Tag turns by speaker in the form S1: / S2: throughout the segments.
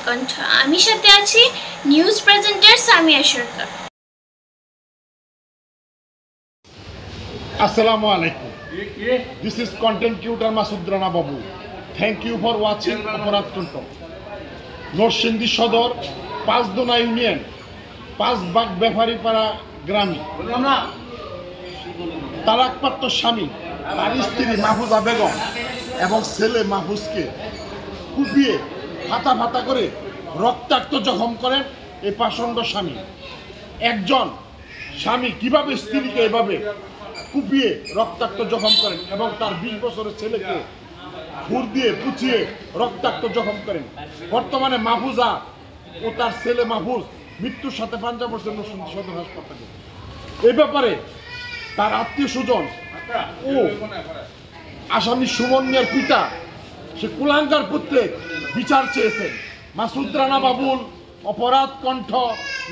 S1: কণ্ঠ। আমি সাথে আছি news presenter Samia Sarkar.
S2: Assalamu alaikum. This is content tutor Masud Rana Babu. Thank you for watching Aparat Control. Narsingdi সদর Panchdona union 5 bug Beparipara গ্রামে তালাকপ্রাপ্ত স্বামী তার স্ত্রী মাহফুজা বেগম এবং ছেলে মাহফুজকে কুপিয়ে ফাতা ফাতা করে রক্তাক্ত জখম করেন এই পাষণ্ড স্বামী। একজন স্বামী কিভাবে স্ত্রীকে এভাবে কুপিয়ে রক্তাক্ত জখম করেন এবং তার 20 বছরের ছেলেকে ঘুর দিয়ে পুচিয়ে রক্তাক্ত জখম করেন। বর্তমানে মাহফুজা ও তার ছেলে মাহফুজ মৃত্যুর সাথে পাঞ্জা পড়ছেন নরসিংদী সদর হাসপাতালে। এই ব্যাপারে তার আত্মীয় স্বজন ও আসামি সুমন মিয়ার পিতা সে কুলাঙ্গার পুত্রে বিচার চেয়েছেন। মাসুদ রানা বাবুল, অপরাধ কণ্ঠ,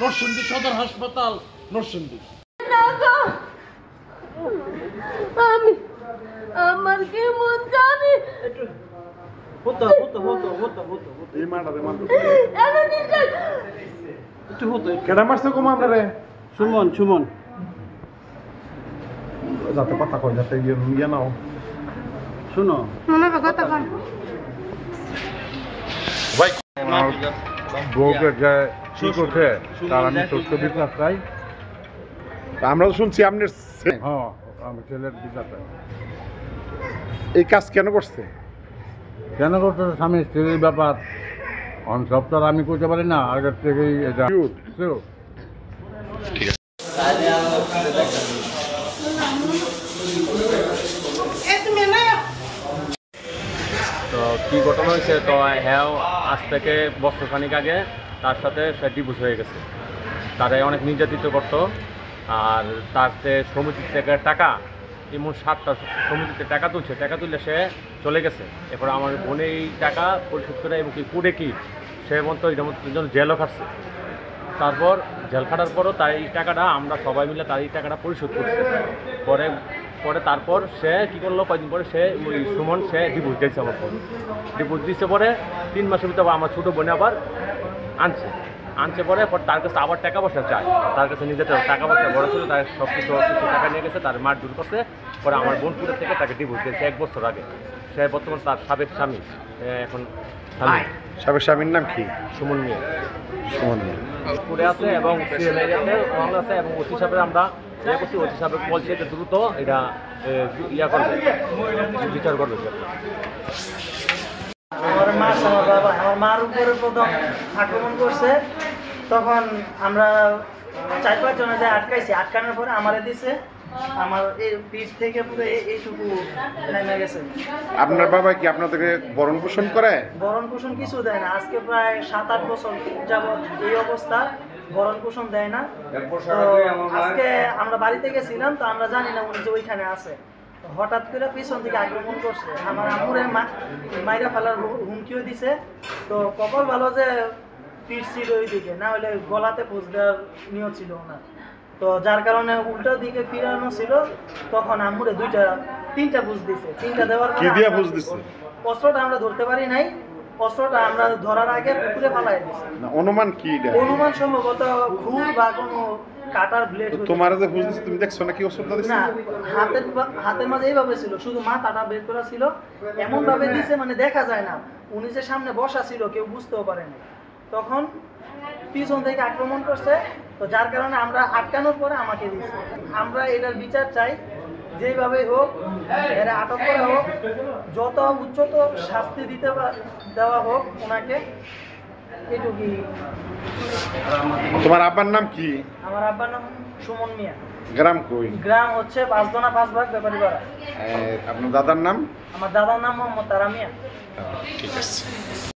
S2: নরসিংদী সদর হাসপাতাল, নরসিংদী।
S3: আমি আমার কি মন জানি
S2: কেডা মারছে কম আপনারে?
S4: সুমন সুমন
S2: যাতে কথা কয় যাতে ইয়ে নাও
S4: শুনো
S3: কথা কন
S2: ভাই বউকে যে কি করছে তার আমি সুস্থ বিচার চাই। আমরা তো শুনছি আপনার হ্যাঁ আমি ছেলের বিচার চাই। এই কাজ কেন করছে?
S4: কেন করতে স্বামী স্ত্রীর ব্যাপার অন সপ্তাহ আমি করতে পারি না আগের থেকেই এটা
S2: ঠিক আছে।
S5: তো কী ঘটনা হয়েছে, তো হ্যাঁ আজ থেকে বছরখানিক আগে তার সাথে সে ডিভোর্স হয়ে গেছে। তারাই অনেক নির্যাতিত করতো আর তাতে সমিতি থেকে টাকা এমন 7টা সমিতিতে টাকা তুলছে, টাকা তুললে সে চলে গেছে। এরপর আমার বোন এই টাকা পরিশোধ করে এবং কি কুড়ে কি সে মতো এটার জন্য জেলও খাটছে। তারপর জেল খাটার পরও তার এই টাকাটা আমরা সবাই মিলে তার এই টাকাটা পরিশোধ করছি। পরে তারপর সে কী করলো, কয়েকদিন পরে সে ওই সুমন সে ডিভোর্স দিয়েছে আমার বোন। ডিভোর্স দিচ্ছে পরে 3 মাসের ভিতরে আমার ছোটো বোনে আবার আনছে পরে তার কাছে আবার টাকা পয়সা চায়। তার কাছে নিজের টাকা পয়সা বড় ছিল, তার সব কিছু টাকা নিয়ে গেছে, তার মার দূর করছে। পরে আমার বোনপুরের থেকে তাকে ডিভোর্স দিয়েছে 1 বছর আগে। সে বর্তমান তার সাবেক স্বামী এখন
S2: সাবেক স্বামীর নাম কি?
S5: সুমন মিয়া।
S2: সুমন মিয়া
S5: পুরে আছে এবং মামলা আছে এবং ওসি সাহেবের আমরা করছি। ওসি সাহেব বলছে এটা দ্রুত এটা ইয়া করবে, বিচার করবে।
S6: আমার মা আমার বাবা আমার মার উপরে প্রথম আক্রমণ করছে, তখন আমরা 4-5 জনে যায় আটকাইছি। আটকানোর পরে আমারে দিছে, আমার এই পিঠ থেকে পুরো এইটুকু নেমে গেছে।
S2: আপনার বাবা কি আপনাদেরকে ভরণ পোষণ করে?
S6: ভরণ পোষণ কিছু দেয় না, আজকে প্রায় 7-8 বছর যাবৎ এই অবস্থা, ভরণ পোষণ দেয় না। আজকে আমরা বাড়িতে গেছিলাম, তো আমরা জানি না উনি যে ওইখানে আছে। হঠাৎ করে পিছন থেকে আক্রমণ করছে, আমার আম্মুরে মাইরা ফেলার হুমকিও দিছে। তো কপাল ভালো যে পিঠ ছিল ওই দিকে, না হলে গলাতে পোজ দেওয়ার নিয়ত ছিল ওনার। তো যার কারণে উল্টো দিকে ফিরানো ছিল, তখন আম্মুরে 2-3টা বুঝ দিছে। 3টা দেওয়ার
S2: কি দিয়া বুঝ দিছে?
S6: অস্ত্রটা আমরা ধরতে পারি নাই, অস্ত্রটা আমরা ধরার আগে পুকুরে ফালাই দিছি।
S2: না অনুমান কি এটা?
S6: অনুমান সম্ভবত ঘুর বা কোনো কাটার ব্লেড।
S2: তোমার যে বুঝ দিছে তুমি দেখছো নাকি ওষুধটা দিছে?
S6: না, হাতের মাঝে এইভাবে ছিল, শুধু মাথাটা বের করা ছিল, এমন ভাবে দিছে মানে দেখা যায় না। উনি যে সামনে বসা ছিল কেউ বুঝতেও পারে না। তখন পিছন থেকে আক্রমণ করছে, তো যার কারণে আমরা আটকানোর পরে আমাকে দিচ্ছে। আমরা এটার বিচার চাই, যেইভাবে হোক এরা আটক করা হোক, যত উচ্চতর শাস্তি দেওয়া হোক ওনাকে, এটুকুই।
S2: তোমার আব্বার নাম কি?
S6: আমার আব্বার নাম সুমন মিয়া।
S2: গ্রাম কই?
S6: গ্রাম হচ্ছে পাঁচদোনা 5 ভাগ ব্যাপারীপাড়া।
S2: আপনার দাদার নাম?
S6: আমার দাদার নাম মোহাম্মদ তারা মিয়া।
S2: ঠিক আছে।